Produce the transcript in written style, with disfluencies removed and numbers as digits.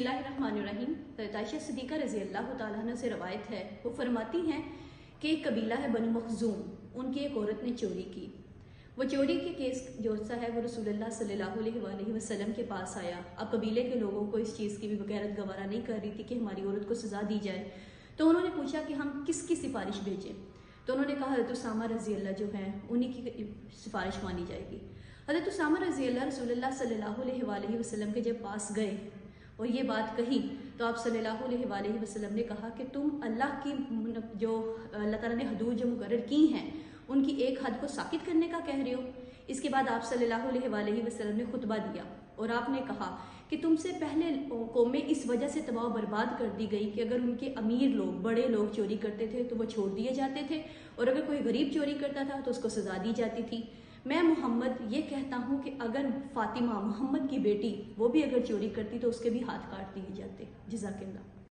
اللہ الرحمن الرحیم۔ عائشہ صدیقہ رضی اللہ تعالیٰ عنہ سے روایت ہے، وہ فرماتی ہیں کہ ایک قبیلہ ہے بنو مخزوم، ان کی ایک عورت نے چوری کی۔ وہ چوری کے کیس جو سا ہے وہ رسول اللہ صلی اللہ علیہ وآلہ وسلم کے پاس آیا۔ اب قبیلے کے لوگوں کو اس چیز کی بھی غیرت گوارا نہیں کر رہی تھی کہ ہماری عورت کو سزا دی جائے، تو انہوں نے پوچھا کہ ہم کس کی سفارش بھیجیں؟ تو انہوں نے کہا حضرت اسامہ رضی اللہ جو ہیں انہی کی سفارش مانی جائے گی۔ حضرت اسامہ رضی اللہ رسول اللہ صلی اللہ علیہ وآلہ وسلم کے جب پاس گئے اور یہ بات کہی تو آپ صلی اللہ علیہ وآلہ وسلم نے کہا کہ تم اللہ کی جو اللہ تعالیٰ نے حدود جو مقرر کی ہیں ان کی ایک حد کو ساکت کرنے کا کہہ رہے ہو۔ اس کے بعد آپ صلی اللہ علیہ وآلہ وسلم نے خطبہ دیا اور آپ نے کہا کہ تم سے پہلے قومیں اس وجہ سے تباہ و برباد کر دی گئی کہ اگر ان کے امیر لوگ بڑے لوگ چوری کرتے تھے تو وہ چھوڑ دیے جاتے تھے، اور اگر کوئی غریب چوری کرتا تھا تو اس کو سزا دی جاتی تھی۔ میں محمد یہ کہتا ہوں کہ اگر فاطمہ محمد کی بیٹی وہ بھی اگر چوری کرتی تو اس کے بھی ہاتھ کاٹ دیے جاتے۔ جزاک اللہ۔